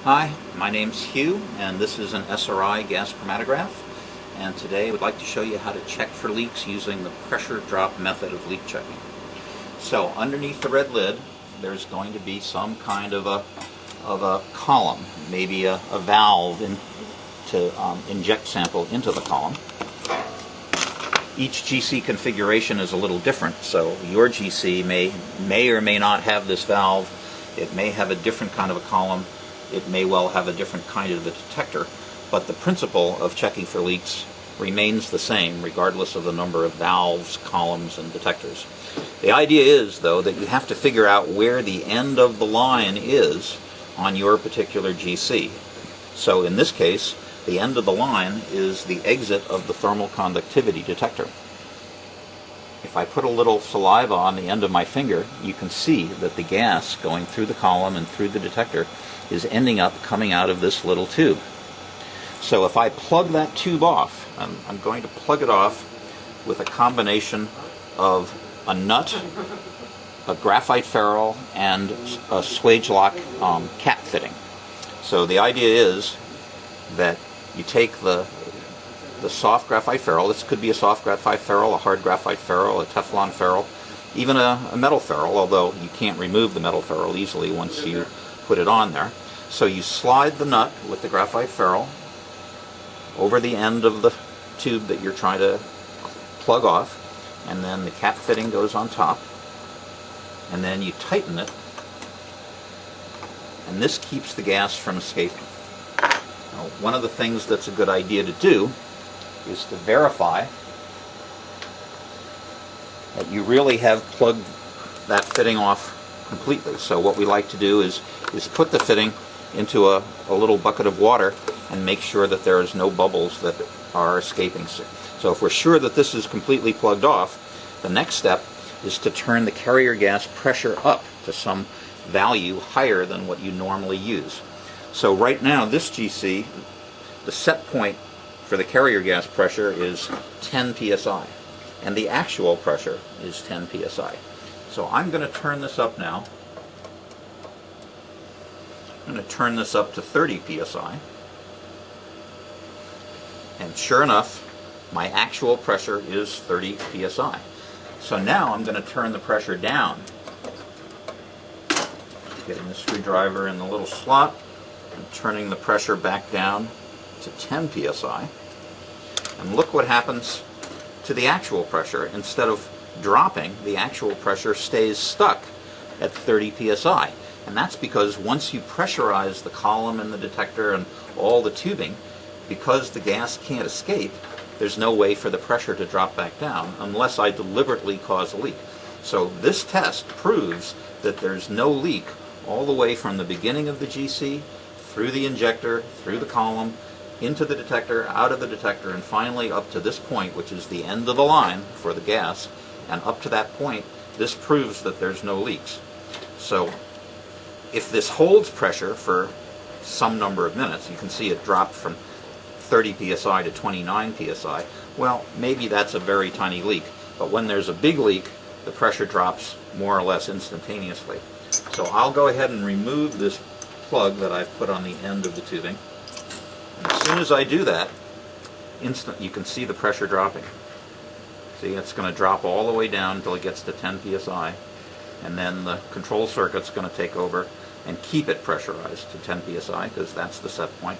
Hi, my name's Hugh, and this is an SRI gas chromatograph. And today I would like to show you how to check for leaks using the pressure drop method of leak checking. So underneath the red lid, there's going to be some kind of a column, maybe a valve to inject sample into the column. Each GC configuration is a little different, so your GC may or may not have this valve. It may have a different kind of a column. It may well have a different kind of a detector, but the principle of checking for leaks remains the same regardless of the number of valves, columns, and detectors. The idea is, though, that you have to figure out where the end of the line is on your particular GC. So in this case, the end of the line is the exit of the thermal conductivity detector. If I put a little saliva on the end of my finger, you can see that the gas going through the column and through the detector is ending up coming out of this little tube. So if I plug that tube off, I'm going to plug it off with a combination of a nut, a graphite ferrule, and a Swagelok cap fitting. So the idea is that you take the soft graphite ferrule. This could be a soft graphite ferrule, a hard graphite ferrule, a Teflon ferrule, even a metal ferrule, although you can't remove the metal ferrule easily once you put it on there. So you slide the nut with the graphite ferrule over the end of the tube that you're trying to plug off, and then the cap fitting goes on top, and then you tighten it, and this keeps the gas from escaping. Now, one of the things that's a good idea to do is to verify that you really have plugged that fitting off completely. So what we like to do is put the fitting into a little bucket of water and make sure that there is no bubbles that are escaping. So if we're sure that this is completely plugged off, the next step is to turn the carrier gas pressure up to some value higher than what you normally use. So right now, this GC, the set point for the carrier gas pressure is 10 psi, and the actual pressure is 10 psi. So I'm going to turn this up now. I'm going to turn this up to 30 psi, and sure enough, my actual pressure is 30 psi. So now I'm going to turn the pressure down, getting the screwdriver in the little slot and turning the pressure back down to 10 psi, and look what happens to the actual pressure. Instead of dropping, the actual pressure stays stuck at 30 psi, and that's because once you pressurize the column and the detector and all the tubing, because the gas can't escape, there's no way for the pressure to drop back down unless I deliberately cause a leak. So this test proves that there's no leak all the way from the beginning of the GC, through the injector, through the column, into the detector, out of the detector, and finally up to this point, which is the end of the line for the gas. And up to that point, this proves that there's no leaks. So if this holds pressure for some number of minutes, you can see it dropped from 30 psi to 29 psi, well, maybe that's a very tiny leak. But when there's a big leak, the pressure drops more or less instantaneously. So I'll go ahead and remove this plug that I've put on the end of the tubing. And as soon as I do that, you can see the pressure dropping. See, it's going to drop all the way down until it gets to 10 psi, and then the control circuit's going to take over and keep it pressurized to 10 psi because that's the set point,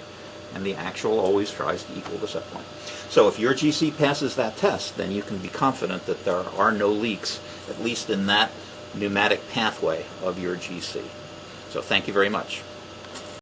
and the actual always tries to equal the set point. So if your GC passes that test, then you can be confident that there are no leaks, at least in that pneumatic pathway of your GC. So thank you very much.